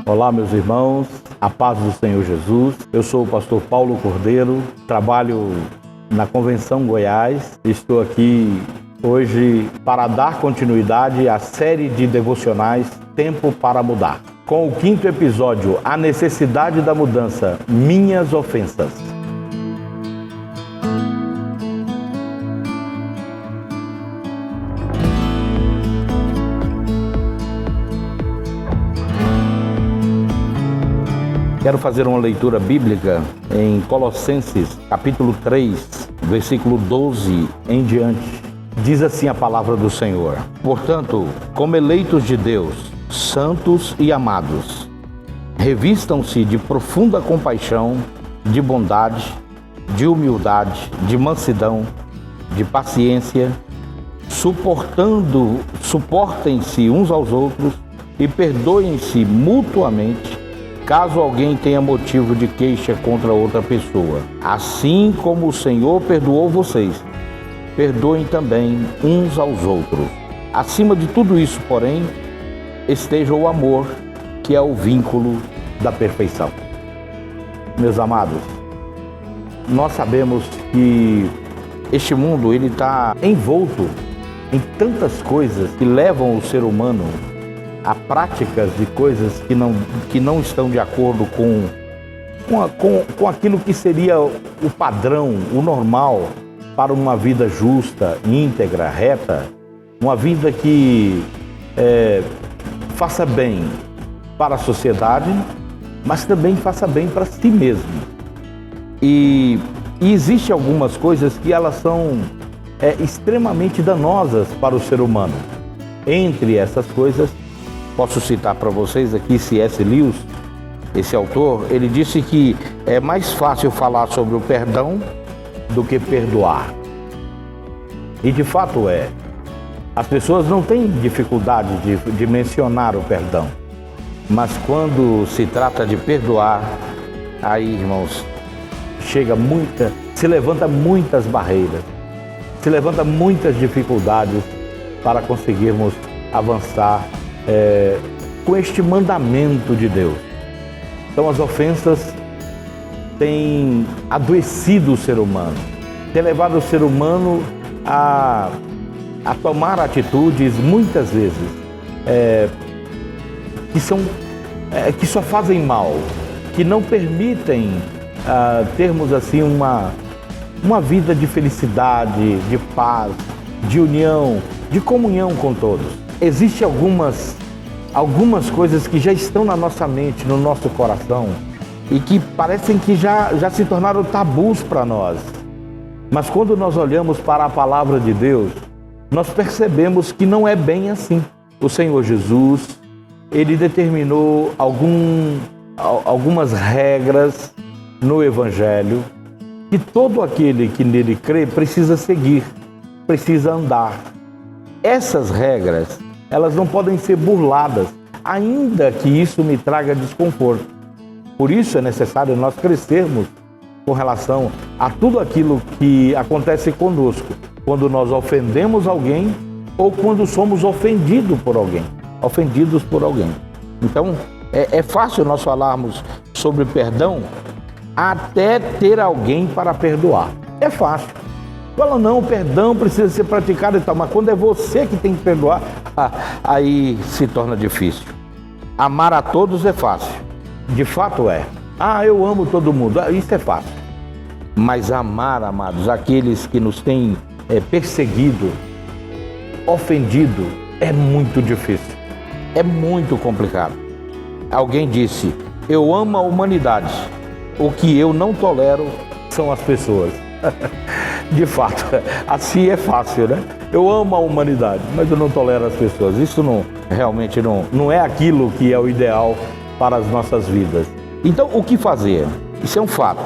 Olá, meus irmãos, a paz do Senhor Jesus. Eu sou o pastor Paulo Cordeiro, trabalho na Convenção Goiás. Estou aqui hoje para dar continuidade à série de devocionais Tempo para Mudar, com o 5º episódio, A Necessidade da Mudança, Minhas Ofensas. Quero fazer uma leitura bíblica em Colossenses, capítulo 3, versículo 12 em diante. Diz assim a palavra do Senhor: Portanto, como eleitos de Deus, santos e amados, revistam-se de profunda compaixão, de bondade, de humildade, de mansidão, de paciência, suportem-se uns aos outros e perdoem-se mutuamente, caso alguém tenha motivo de queixa contra outra pessoa. Assim como o Senhor perdoou vocês, perdoem também uns aos outros. Acima de tudo isso, porém, esteja o amor, que é o vínculo da perfeição. Meus amados, nós sabemos que este mundo ele está envolto em tantas coisas que levam o ser humano a práticas de coisas que não estão de acordo com aquilo que seria o padrão, o normal para uma vida justa, íntegra, reta, uma vida que faça bem para a sociedade, mas também faça bem para si mesmo. E existem algumas coisas que elas são extremamente danosas para o ser humano. Entre essas coisas, posso citar para vocês aqui C.S. Lewis, esse autor, ele disse que é mais fácil falar sobre o perdão do que perdoar. E de fato é. As pessoas não têm dificuldade de mencionar o perdão. Mas quando se trata de perdoar, aí, irmãos, se levanta muitas barreiras, se levanta muitas dificuldades para conseguirmos avançar com este mandamento de Deus. Então as ofensas têm adoecido o ser humano, têm levado o ser humano a tomar atitudes muitas vezes que só fazem mal, que não permitem termos assim uma vida de felicidade, de paz, de união, de comunhão com todos. Existem algumas coisas que já estão na nossa mente, no nosso coração, e que parecem que já se tornaram tabus para nós. Mas quando nós olhamos para a palavra de Deus, nós percebemos que não é bem assim. O Senhor Jesus, Ele determinou algumas regras no Evangelho que todo aquele que nele crê precisa seguir, precisa andar. Essas regras, elas não podem ser burladas, ainda que isso me traga desconforto. Por isso é necessário nós crescermos com relação a tudo aquilo que acontece conosco, quando nós ofendemos alguém ou quando somos ofendidos por alguém. Então, é fácil nós falarmos sobre perdão até ter alguém para perdoar. É fácil. Fala, não, o perdão precisa ser praticado e tal, mas quando é você que tem que perdoar, aí se torna difícil. Amar a todos é fácil, de fato é. Eu amo todo mundo, isso é fácil. Mas amar, amados, aqueles que nos têm perseguido, ofendido, é muito difícil, é muito complicado. Alguém disse, eu amo a humanidade, o que eu não tolero são as pessoas. De fato, assim é fácil, né? Eu amo a humanidade, mas eu não tolero as pessoas. Isso realmente não é aquilo que é o ideal para as nossas vidas. Então, o que fazer? Isso é um fato.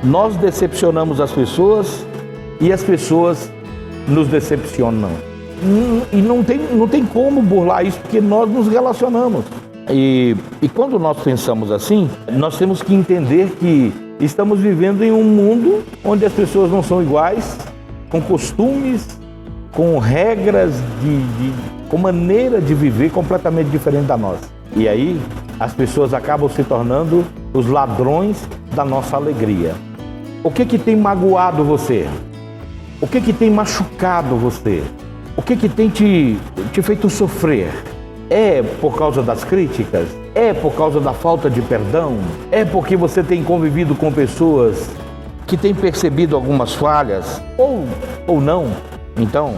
Nós decepcionamos as pessoas e as pessoas nos decepcionam. E não tem como burlar isso, porque nós nos relacionamos. E quando nós pensamos assim, nós temos que entender que estamos vivendo em um mundo onde as pessoas não são iguais, com costumes, com regras, com maneira de viver completamente diferente da nossa. E aí as pessoas acabam se tornando os ladrões da nossa alegria. O que tem magoado você? O que tem machucado você? O que tem te feito sofrer? É por causa das críticas? É por causa da falta de perdão? É porque você tem convivido com pessoas que têm percebido algumas falhas? Ou não? Então,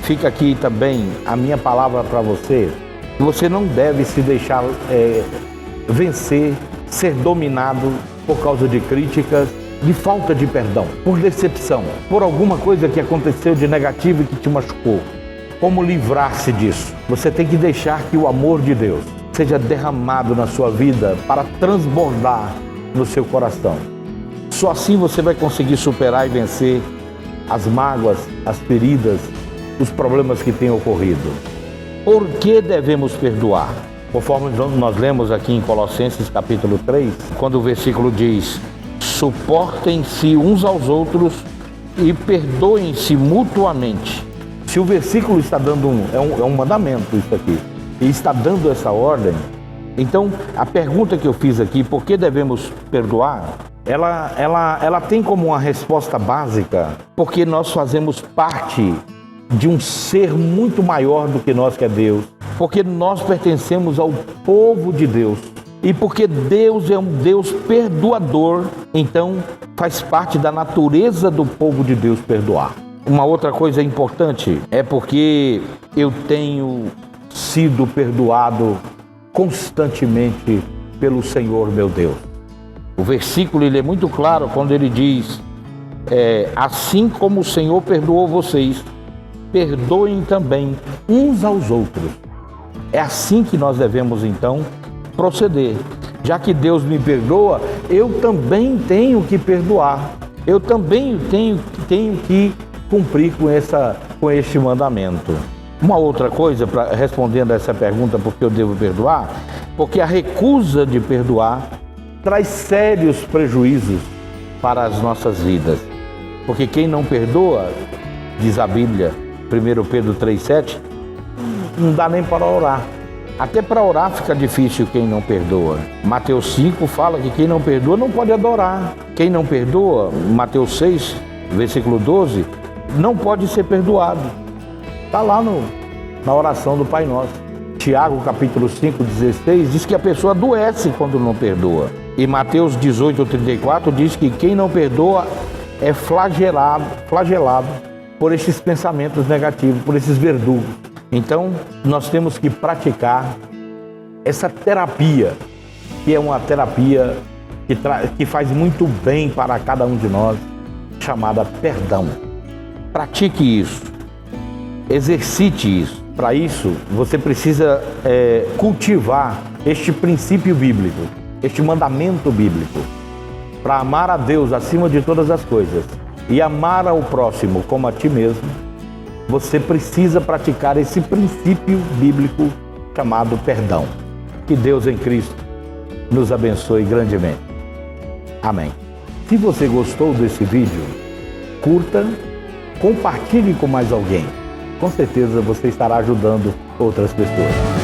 fica aqui também a minha palavra para você. Você não deve se deixar vencer, ser dominado por causa de críticas, de falta de perdão, por decepção, por alguma coisa que aconteceu de negativo e que te machucou. Como livrar-se disso? Você tem que deixar que o amor de Deus seja derramado na sua vida para transbordar no seu coração. Só assim você vai conseguir superar e vencer as mágoas, as feridas, os problemas que têm ocorrido. Por que devemos perdoar? Conforme nós lemos aqui em Colossenses capítulo 3, quando o versículo diz: suportem-se uns aos outros e perdoem-se mutuamente. Se o versículo está dando é um mandamento isso aqui, e está dando essa ordem, então a pergunta que eu fiz aqui, por que devemos perdoar? Ela tem como uma resposta básica, porque nós fazemos parte de um ser muito maior do que nós, que é Deus, porque nós pertencemos ao povo de Deus, e porque Deus é um Deus perdoador, então faz parte da natureza do povo de Deus perdoar. Uma outra coisa importante é porque eu tenho sido perdoado constantemente pelo Senhor meu Deus. O versículo ele é muito claro quando ele diz: assim como o Senhor perdoou vocês, perdoem também uns aos outros. É assim que nós devemos então proceder. Já que Deus me perdoa, eu também tenho que perdoar. Eu também tenho que cumprir com este mandamento. Uma outra coisa, respondendo a essa pergunta, por que eu devo perdoar? Porque a recusa de perdoar traz sérios prejuízos para as nossas vidas. Porque quem não perdoa, diz a Bíblia, 1 Pedro 3,7, não dá nem para orar. Até para orar fica difícil quem não perdoa. Mateus 5 fala que quem não perdoa não pode adorar. Quem não perdoa, Mateus 6, versículo 12, não pode ser perdoado. Está lá na oração do Pai Nosso. Tiago, capítulo 5, 16, diz que a pessoa adoece quando não perdoa. E Mateus 18, 34 diz que quem não perdoa é flagelado por esses pensamentos negativos, por esses verdugos. Então, nós temos que praticar essa terapia, que é uma terapia que faz muito bem para cada um de nós, chamada perdão. Pratique isso, exercite isso. Para isso, você precisa cultivar este princípio bíblico, este mandamento bíblico, para amar a Deus acima de todas as coisas e amar ao próximo como a ti mesmo. Você precisa praticar esse princípio bíblico chamado perdão. Que Deus em Cristo nos abençoe grandemente. Amém. Se você gostou desse vídeo, curta, compartilhe com mais alguém. Com certeza você estará ajudando outras pessoas.